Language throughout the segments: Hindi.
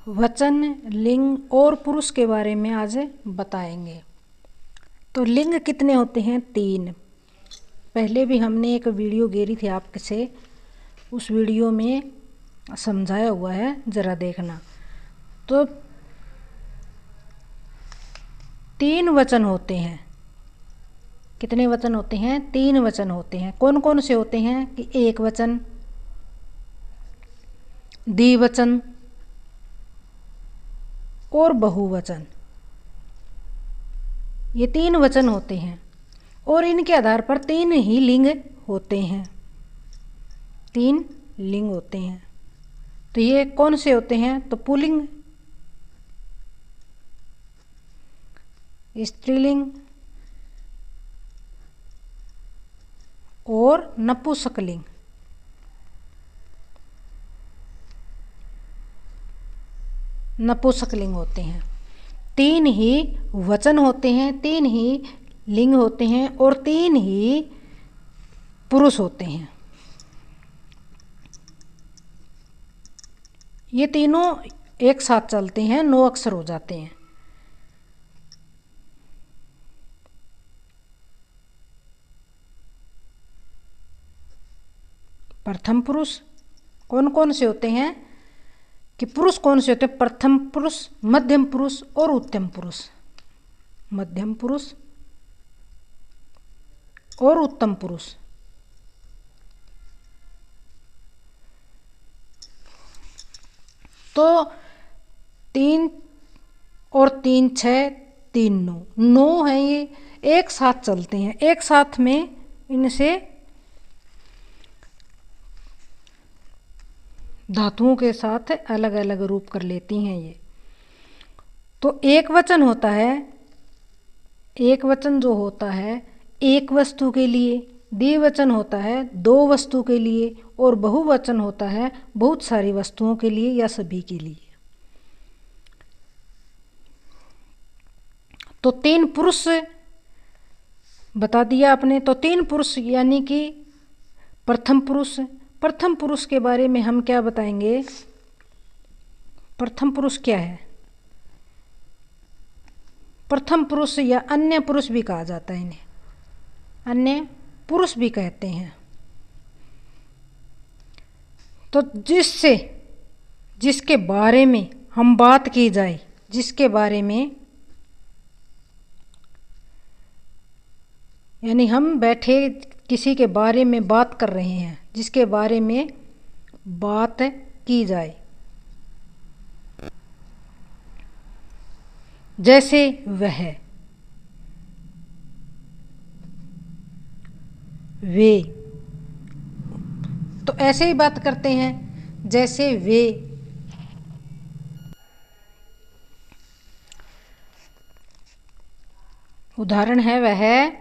वचन, लिंग और पुरुष के बारे में आज बताएंगे। तो लिंग कितने होते हैं? 3। पहले भी हमने एक वीडियो घेरी थी आपसे, उस वीडियो में समझाया हुआ है, ज़रा देखना। तो 3 वचन होते हैं। कितने वचन होते हैं? 3 वचन होते हैं। कौन कौन से होते हैं? कि एक वचन, द्विवचन और बहुवचन। ये 3 वचन होते हैं और इनके आधार पर 3 ही लिंग होते हैं। 3 लिंग होते हैं। तो ये कौन से होते हैं? तो पुल्लिंग, स्त्रीलिंग और नपुंसकलिंग। नपुंसकलिंग होते हैं। 3 ही वचन होते हैं, 3 ही लिंग होते हैं और 3 ही पुरुष होते हैं। ये तीनों एक साथ चलते हैं, 9 अक्षर हो जाते हैं। प्रथम पुरुष कौन कौन से होते हैं? कि पुरुष कौन से होते हैं? प्रथम पुरुष, मध्यम पुरुष और उत्तम पुरुष। मध्यम पुरुष और उत्तम पुरुष। तो 3 और 3 6, 3 9, 9 है। ये एक साथ चलते हैं, एक साथ में इनसे धातुओं के साथ अलग अलग रूप कर लेती हैं ये। तो एक वचन होता है, एक वचन जो होता है एक वस्तु के लिए, द्विवचन होता है 2 वस्तु के लिए और बहुवचन होता है बहुत सारी वस्तुओं के लिए या सभी के लिए। तो 3 पुरुष बता दिया आपने। तो 3 पुरुष यानी कि प्रथम पुरुष। प्रथम पुरुष के बारे में हम क्या बताएंगे? प्रथम पुरुष क्या है? प्रथम पुरुष या अन्य पुरुष भी कहा जाता है, इन्हें अन्य पुरुष भी कहते हैं। तो जिसके बारे में हम बात की जाए, जिसके बारे में यानी हम बैठे किसी के बारे में बात कर रहे हैं, जिसके बारे में बात की जाए, जैसे वह, वे। तो ऐसे ही बात करते हैं, जैसे वे। उदाहरण है वह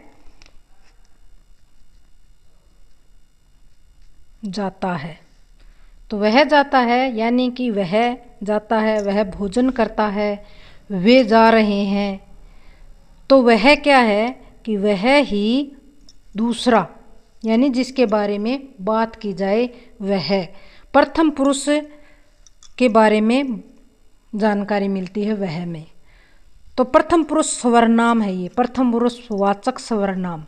जाता है। तो वह जाता है यानी कि वह जाता है, वह भोजन करता है, वे जा रहे हैं। तो वह क्या है? कि वह ही दूसरा, यानी जिसके बारे में बात की जाए वह। प्रथम पुरुष के बारे में जानकारी मिलती है वह में। तो प्रथम पुरुष सर्वनाम है, ये प्रथम पुरुष वाचक सर्वनाम।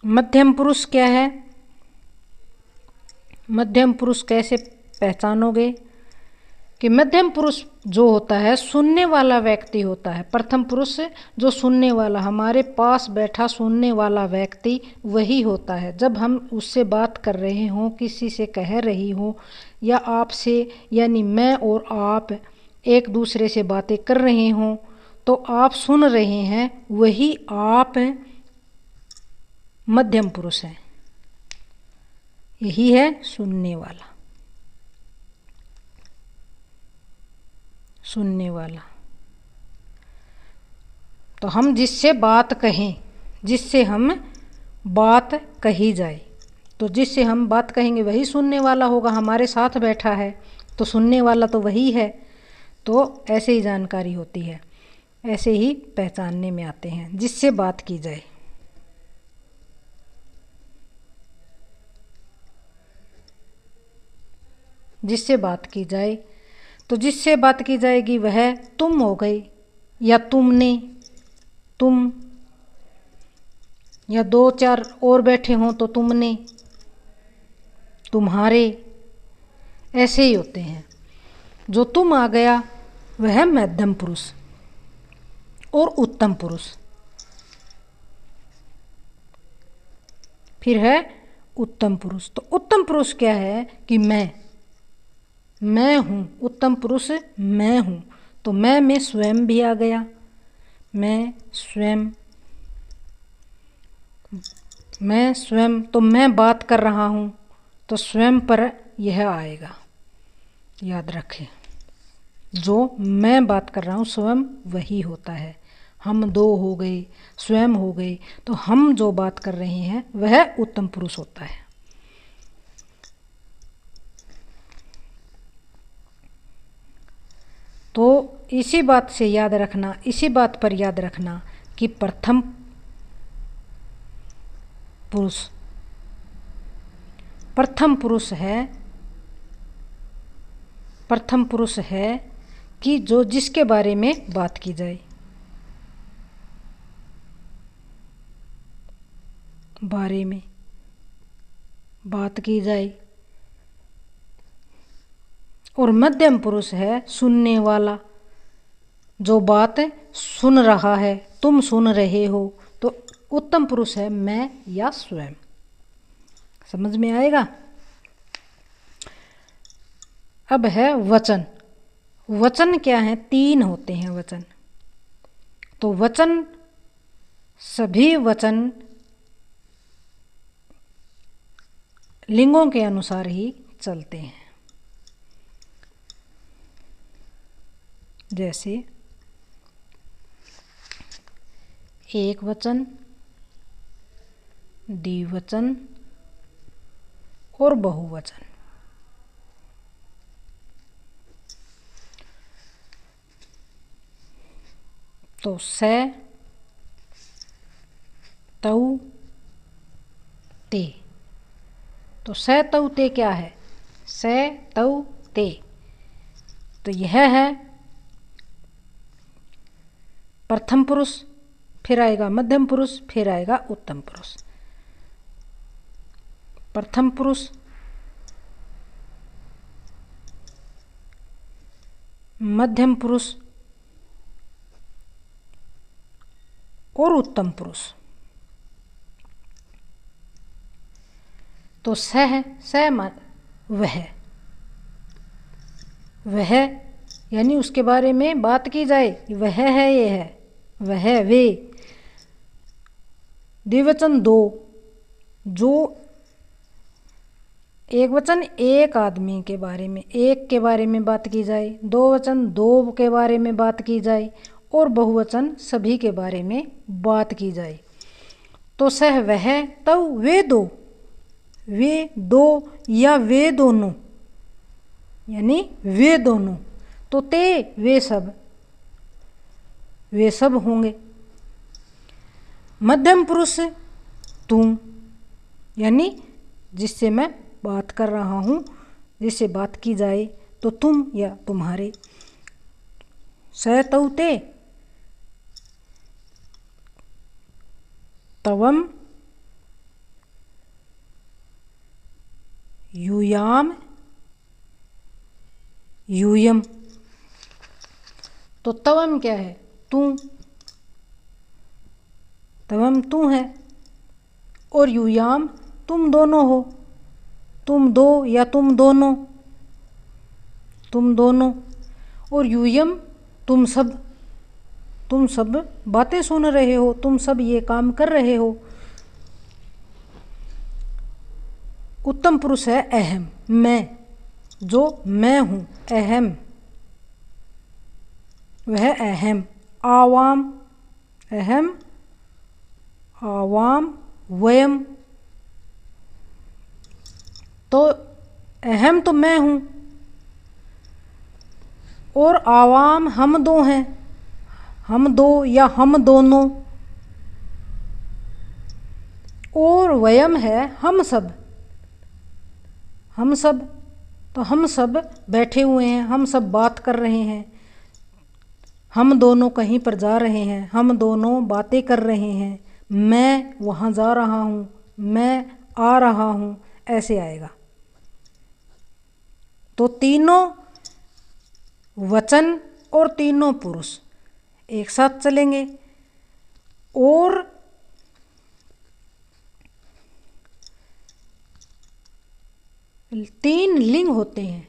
मध्यम पुरुष क्या है? मध्यम पुरुष कैसे पहचानोगे? कि मध्यम पुरुष जो होता है सुनने वाला व्यक्ति होता है। प्रथम पुरुष जो सुनने वाला, हमारे पास बैठा सुनने वाला व्यक्ति वही होता है। जब हम उससे बात कर रहे हों, किसी से कह रही हो या आपसे, यानी मैं और आप एक दूसरे से बातें कर रहे हों, तो आप सुन रहे हैं, वही आप मध्यम पुरुष है। यही है सुनने वाला। सुनने वाला। तो हम जिससे बात कहें, जिससे हम बात कही जाए, तो जिससे हम बात कहेंगे वही सुनने वाला होगा। हमारे साथ बैठा है तो सुनने वाला तो वही है। तो ऐसे ही जानकारी होती है, ऐसे ही पहचानने में आते हैं, जिससे बात की जाए। जिससे बात की जाए। तो जिससे बात की जाएगी वह तुम हो गई, या तुमने, तुम, या दो चार और बैठे हों तो तुमने, तुम्हारे, ऐसे ही होते हैं। जो तुम आ गया वह मध्यम पुरुष और उत्तम पुरुष। फिर है उत्तम पुरुष। तो उत्तम पुरुष क्या है कि मैं हूँ। उत्तम पुरुष मैं हूँ। तो मैं में स्वयं भी आ गया। मैं स्वयं, तो मैं बात कर रहा हूँ तो स्वयं पर यह आएगा। याद रखें, जो मैं बात कर रहा हूँ स्वयं वही होता है। हम दो हो गए, स्वयं हो गए, तो हम जो बात कर रहे हैं वह उत्तम पुरुष होता है। तो इसी बात से याद रखना, इसी बात पर याद रखना कि प्रथम पुरुष है कि जो जिसके बारे में बात की जाए। बारे में बात की जाए। और मध्यम पुरुष है सुनने वाला, जो बात सुन रहा है, तुम सुन रहे हो। तो उत्तम पुरुष है मैं या स्वयं। समझ में आएगा। अब है वचन। वचन क्या है? 3 होते हैं वचन। तो वचन, सभी वचन लिंगों के अनुसार ही चलते हैं। जैसे एक वचन, द्विवचन और बहुवचन। तो से, तऊ, ते। तो से, तऊ, ते क्या है? से, तऊ, ते। तो यह है प्रथम पुरुष, फिर आएगा मध्यम पुरुष, फिर आएगा उत्तम पुरुष। प्रथम पुरुष, मध्यम पुरुष और उत्तम पुरुष। तो सह, वह यानी उसके बारे में बात की जाए, वह है, ये है, वह, वे। द्विवचन 2, जो एक वचन एक आदमी के बारे में, एक के बारे में बात की जाए। दो वचन 2 के बारे में बात की जाए। और बहुवचन सभी के बारे में बात की जाए। तो सह, वह, तव, वे दो या वे दोनों, यानी वे दोनों। तो ते, वे सब होंगे। मध्यम पुरुष तुम, यानी जिससे मैं बात कर रहा हूँ, जिससे बात की जाए, तो तुम या तुम्हारे। स, तौ, ते, तवम, यूयाम, यूयम। तो तवम क्या है? तू। तवम तू है। और यूयाम तुम दोनों हो। तुम दो या तुम दोनों, तुम दोनों। और यूयम तुम सब बातें सुन रहे हो, तुम सब ये काम कर रहे हो। उत्तम पुरुष है अहम, मैं, जो मैं हूँ, अहम, वह अहम। आवाम, अहम, आवाम, वयम। तो अहम तो मैं हूँ, और आवाम हम दो हैं, हम दो या हम दोनों। और वयम है हम सब, हम सब। तो हम सब बैठे हुए हैं, हम सब बात कर रहे हैं, हम दोनों कहीं पर जा रहे हैं, हम दोनों बातें कर रहे हैं, मैं वहाँ जा रहा हूँ, मैं आ रहा हूँ, ऐसे आएगा। तो तीनों वचन और तीनों पुरुष एक साथ चलेंगे। और तीन लिंग होते हैं,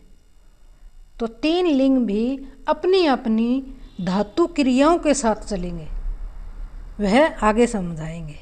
तो तीन लिंग भी अपनी अपनी धातु क्रियाओं के साथ चलेंगे, वह आगे समझाएंगे।